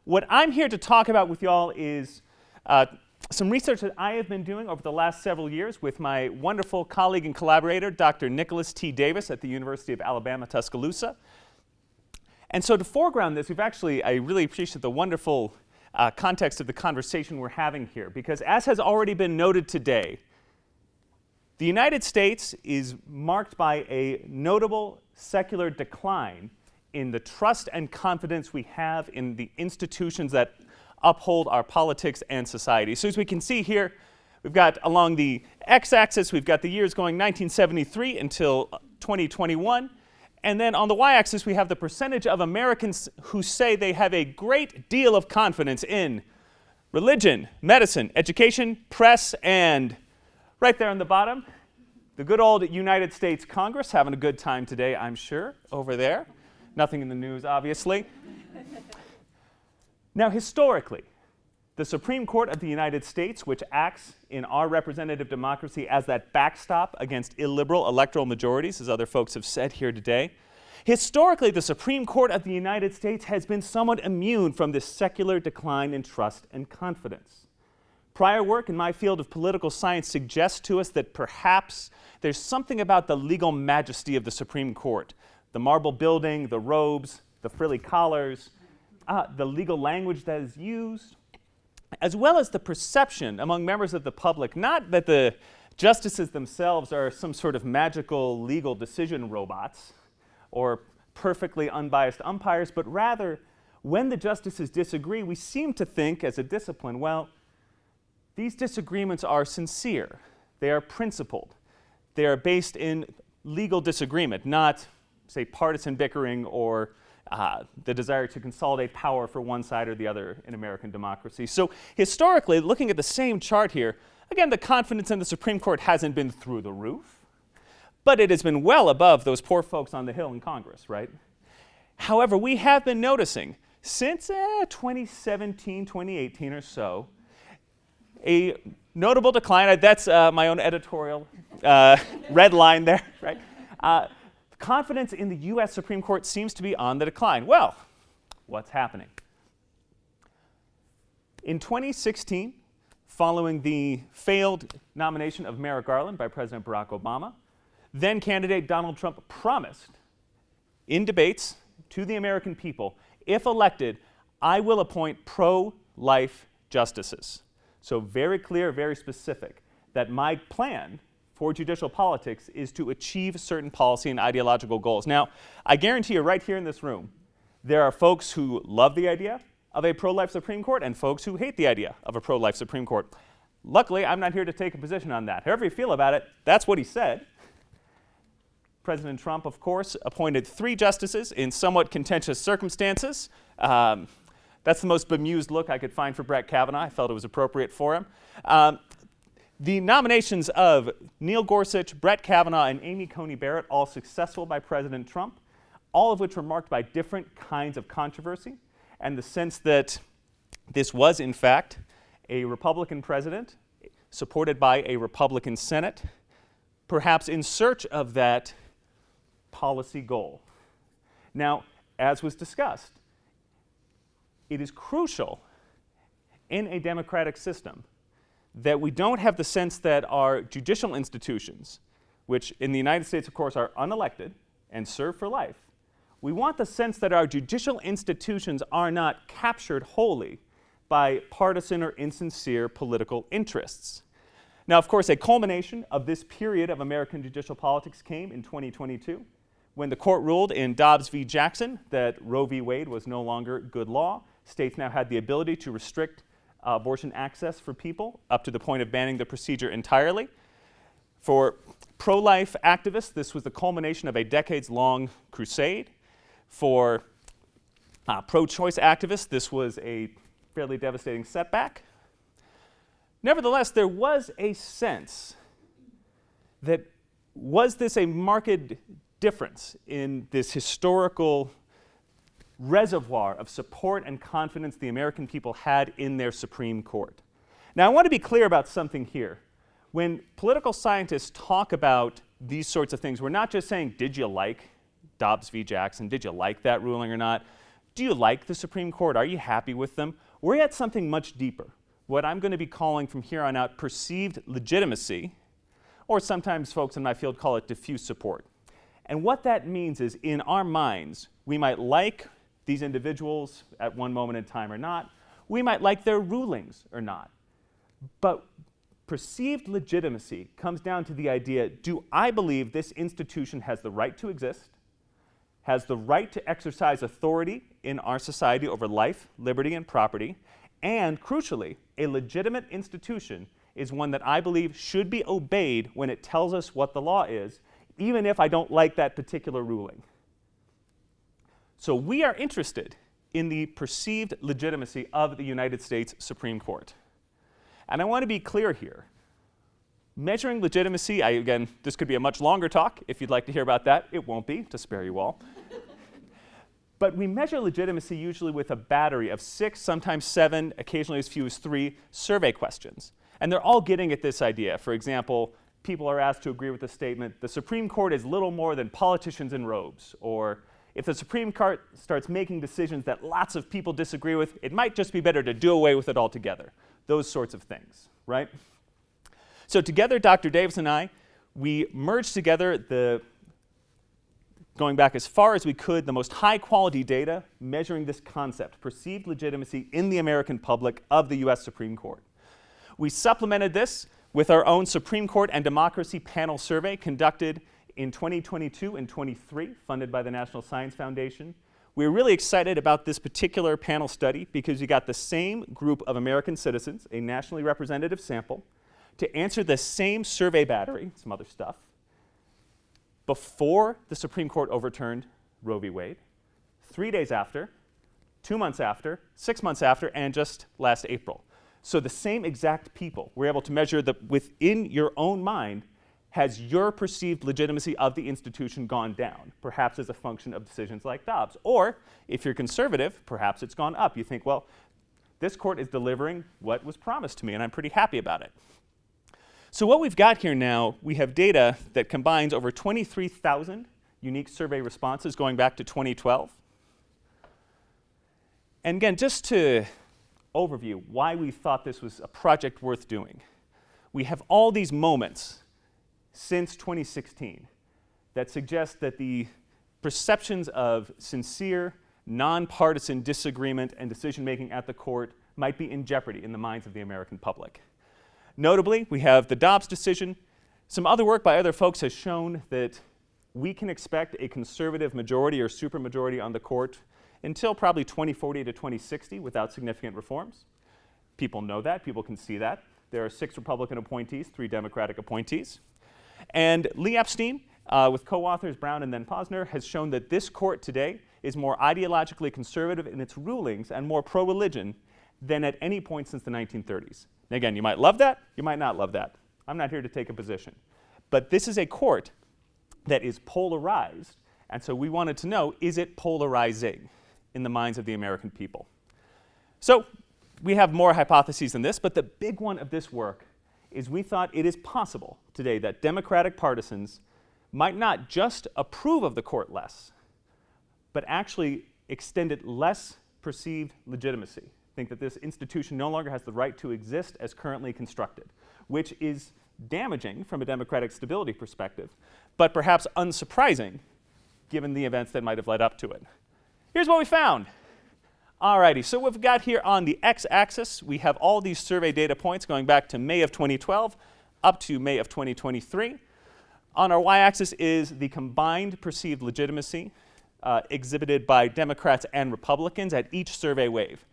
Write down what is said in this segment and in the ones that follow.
What I'm here to talk about with y'all is some research that I have been doing over the last several years with my wonderful colleague and collaborator, Dr. Nicholas T. Davis at the University of Alabama, Tuscaloosa. And so to foreground this, I really appreciate the wonderful context of the conversation we're having here, because as has already been noted today, the United States is marked by a notable secular decline in the trust and confidence we have in the institutions that uphold our politics and society. So as we can see here, we've got along the x-axis, we've got the years going 1973 until 2021. And then on the y-axis, we have the percentage of Americans who say they have a great deal of confidence in religion, medicine, education, press, and right there on the bottom, the good old United States Congress, having a good time today, I'm sure, over there. Nothing in the news, obviously. Now, historically, the Supreme Court of the United States, which acts in our representative democracy as that backstop against illiberal electoral majorities, as other folks have said here today, historically, the Supreme Court of the United States has been somewhat immune from this secular decline in trust and confidence. Prior work in my field of political science suggests to us that perhaps there's something about the legal majesty of the Supreme Court, the marble building, the robes, the frilly collars, the legal language that is used, as well as the perception among members of the public, not that the justices themselves are some sort of magical legal decision robots or perfectly unbiased umpires, but rather, when the justices disagree, we seem to think as a discipline, well, these disagreements are sincere, they are principled, they are based in legal disagreement, not, say, partisan bickering or the desire to consolidate power for one side or the other in American democracy. So historically, looking at the same chart here, again, the confidence in the Supreme Court hasn't been through the roof, but it has been well above those poor folks on the Hill in Congress, right? However, we have been noticing since 2017, 2018 or so, a notable decline. That's my own editorial red line there, right? Confidence in the U.S. Supreme Court seems to be on the decline. Well, what's happening? In 2016, following the failed nomination of Merrick Garland by President Barack Obama, then candidate Donald Trump promised in debates to the American people, if elected, I will appoint pro-life justices. So very clear, very specific, that my plan for judicial politics is to achieve certain policy and ideological goals. Now, I guarantee you right here in this room, there are folks who love the idea of a pro-life Supreme Court and folks who hate the idea of a pro-life Supreme Court. Luckily, I'm not here to take a position on that. However you feel about it, that's what he said. President Trump, of course, appointed 3 justices in somewhat contentious circumstances. That's the most bemused look I could find for Brett Kavanaugh. I felt it was appropriate for him. The nominations of Neil Gorsuch, Brett Kavanaugh, and Amy Coney Barrett, all successful by President Trump, all of which were marked by different kinds of controversy, and the sense that this was, in fact, a Republican president supported by a Republican Senate, perhaps in search of that policy goal. Now, as was discussed, it is crucial in a democratic system that we don't have the sense that our judicial institutions, which in the United States, of course, are unelected and serve for life, we want the sense that our judicial institutions are not captured wholly by partisan or insincere political interests. Now, of course, a culmination of this period of American judicial politics came in 2022, when the court ruled in Dobbs v. Jackson that Roe v. Wade was no longer good law. States now had the ability to restrict abortion access for people up to the point of banning the procedure entirely. For pro-life activists, this was the culmination of a decades-long crusade. For pro-choice activists, this was a fairly devastating setback. Nevertheless, there was a sense that was this a marked difference in this historical reservoir of support and confidence the American people had in their Supreme Court. Now, I want to be clear about something here. When political scientists talk about these sorts of things, we're not just saying, did you like Dobbs v. Jackson? Did you like that ruling or not? Do you like the Supreme Court? Are you happy with them? We're at something much deeper, what I'm going to be calling from here on out perceived legitimacy, or sometimes folks in my field call it diffuse support. And what that means is, in our minds, we might like these individuals at one moment in time or not. We might like their rulings or not. But perceived legitimacy comes down to the idea, do I believe this institution has the right to exist, has the right to exercise authority in our society over life, liberty, and property, and crucially, a legitimate institution is one that I believe should be obeyed when it tells us what the law is, even if I don't like that particular ruling. So we are interested in the perceived legitimacy of the United States Supreme Court. And I want to be clear here. Measuring legitimacy, again, this could be a much longer talk. If you'd like to hear about that, it won't be, to spare you all. But we measure legitimacy usually with a battery of 6, sometimes 7, occasionally as few as 3 survey questions. And they're all getting at this idea. For example, people are asked to agree with the statement, the Supreme Court is little more than politicians in robes. Or if the Supreme Court starts making decisions that lots of people disagree with, it might just be better to do away with it altogether. Those sorts of things, right? So together, Dr. Davis and I, we merged together going back as far as we could, the most high-quality data measuring this concept, perceived legitimacy in the American public of the US Supreme Court. We supplemented this with our own Supreme Court and Democracy Panel Survey conducted in 2022 and 23, funded by the National Science Foundation. We're really excited about this particular panel study because you got the same group of American citizens, a nationally representative sample, to answer the same survey battery, some other stuff, before the Supreme Court overturned Roe v. Wade, 3 days after, 2 months after, 6 months after, and just last April. So the same exact people were able to measure within your own mind, has your perceived legitimacy of the institution gone down, perhaps as a function of decisions like Dobbs? Or, if you're conservative, perhaps it's gone up. You think, well, this court is delivering what was promised to me, and I'm pretty happy about it. So what we've got here now, we have data that combines over 23,000 unique survey responses going back to 2012. And again, just to overview why we thought this was a project worth doing. We have all these moments since 2016 that suggest that the perceptions of sincere, nonpartisan disagreement and decision-making at the court might be in jeopardy in the minds of the American public. Notably, we have the Dobbs decision. Some other work by other folks has shown that we can expect a conservative majority or supermajority on the court until probably 2040 to 2060 without significant reforms. People know that. People can see that. There are 6 Republican appointees, 3 Democratic appointees. And Lee Epstein, with co-authors Brown and then Posner, has shown that this court today is more ideologically conservative in its rulings and more pro-religion than at any point since the 1930s. And again, you might love that, you might not love that. I'm not here to take a position. But this is a court that is polarized, and so we wanted to know, is it polarizing in the minds of the American people? So we have more hypotheses than this, but the big one of this work is we thought it is possible today that Democratic partisans might not just approve of the court less, but actually extend it less perceived legitimacy. Think that this institution no longer has the right to exist as currently constructed, which is damaging from a democratic stability perspective, but perhaps unsurprising given the events that might have led up to it. Here's what we found. Alrighty, so what we've got here on the x-axis, we have all these survey data points going back to May of 2012 up to May of 2023. On our y-axis is the combined perceived legitimacy exhibited by Democrats and Republicans at each survey wave.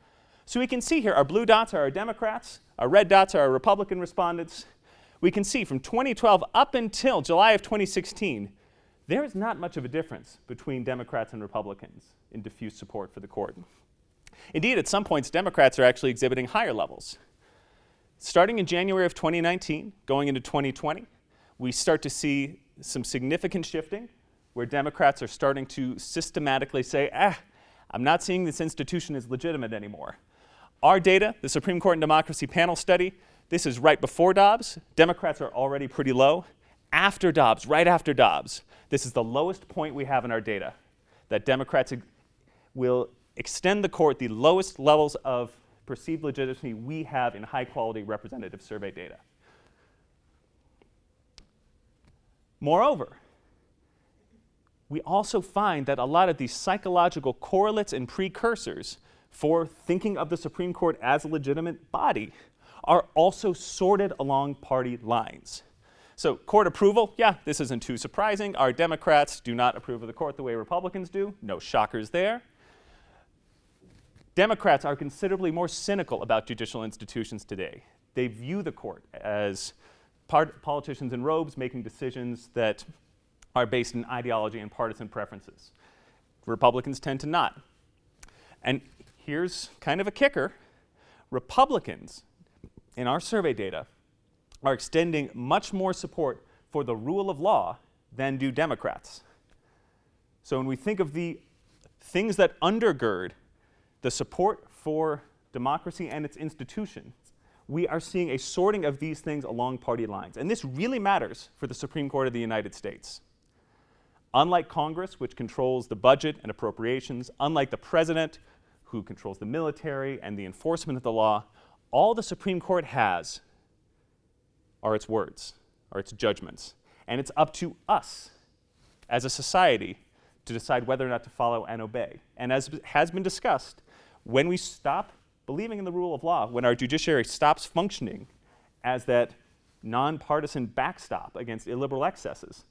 So we can see here our blue dots are our Democrats, our red dots are our Republican respondents. We can see from 2012 up until July of 2016, there is not much of a difference between Democrats and Republicans in diffuse support for the court. Indeed, at some points, Democrats are actually exhibiting higher levels. Starting in January of 2019, going into 2020, we start to see some significant shifting where Democrats are starting to systematically say, I'm not seeing this institution as legitimate anymore. Our data, the Supreme Court and Democracy Panel study, this is right before Dobbs. Democrats are already pretty low. After Dobbs, right after Dobbs, this is the lowest point we have in our data, that Democrats will extend the court the lowest levels of perceived legitimacy we have in high-quality representative survey data. Moreover, we also find that a lot of these psychological correlates and precursors for thinking of the Supreme Court as a legitimate body are also sorted along party lines. So court approval, yeah, this isn't too surprising. Our Democrats do not approve of the court the way Republicans do. No shockers there. Democrats are considerably more cynical about judicial institutions today. They view the court as politicians in robes making decisions that are based in ideology and partisan preferences. Republicans tend to not. And here's kind of a kicker. Republicans, in our survey data, are extending much more support for the rule of law than do Democrats. So when we think of the things that undergird the support for democracy and its institutions, we are seeing a sorting of these things along party lines. And this really matters for the Supreme Court of the United States. Unlike Congress, which controls the budget and appropriations, unlike the president, who controls the military and the enforcement of the law, all the Supreme Court has are its words, are its judgments. And it's up to us as a society to decide whether or not to follow and obey. And as has been discussed, when we stop believing in the rule of law, when our judiciary stops functioning as that nonpartisan backstop against illiberal excesses,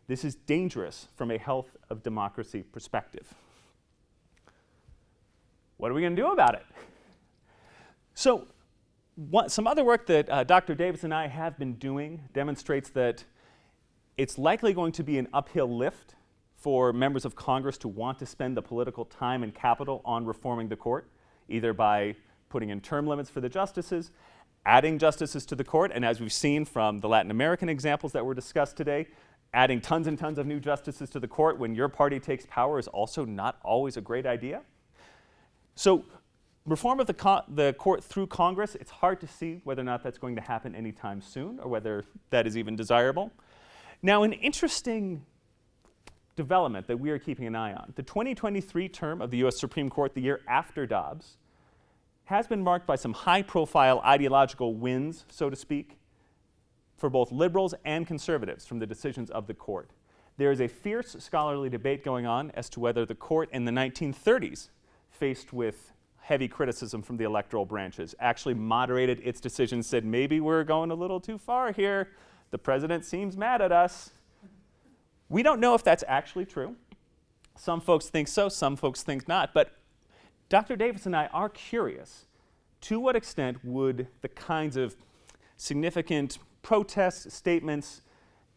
this is dangerous from a health of democracy perspective. What are we going to do about it? So some other work that Dr. Davis and I have been doing demonstrates that it's likely going to be an uphill lift for members of Congress to want to spend the political time and capital on reforming the court, either by putting in term limits for the justices, adding justices to the court, and as we've seen from the Latin American examples that were discussed today, adding tons and tons of new justices to the court when your party takes power is also not always a great idea. So reform of the court through Congress, it's hard to see whether or not that's going to happen anytime soon or whether that is even desirable. Now, an interesting development that we are keeping an eye on, the 2023 term of the US Supreme Court, the year after Dobbs, has been marked by some high-profile ideological wins, so to speak, for both liberals and conservatives from the decisions of the court. There is a fierce scholarly debate going on as to whether the court in the 1930s, faced with heavy criticism from the electoral branches, actually moderated its decisions, said, maybe we're going a little too far here. The president seems mad at us. We don't know if that's actually true. Some folks think so, some folks think not. But Dr. Davis and I are curious, to what extent would the kinds of significant protests, statements,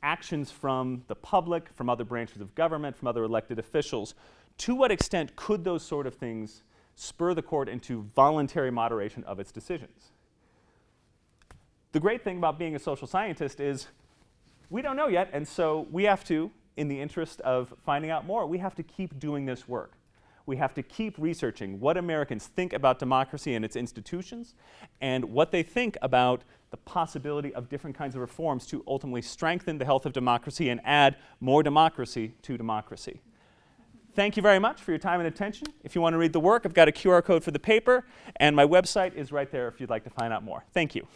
actions from the public, from other branches of government, from other elected officials, to what extent could those sort of things spur the court into voluntary moderation of its decisions? The great thing about being a social scientist is we don't know yet, and so we have to, in the interest of finding out more, we have to keep doing this work. We have to keep researching what Americans think about democracy and its institutions and what they think about the possibility of different kinds of reforms to ultimately strengthen the health of democracy and add more democracy to democracy. Thank you very much for your time and attention. If you want to read the work, I've got a QR code for the paper, and my website is right there if you'd like to find out more. Thank you.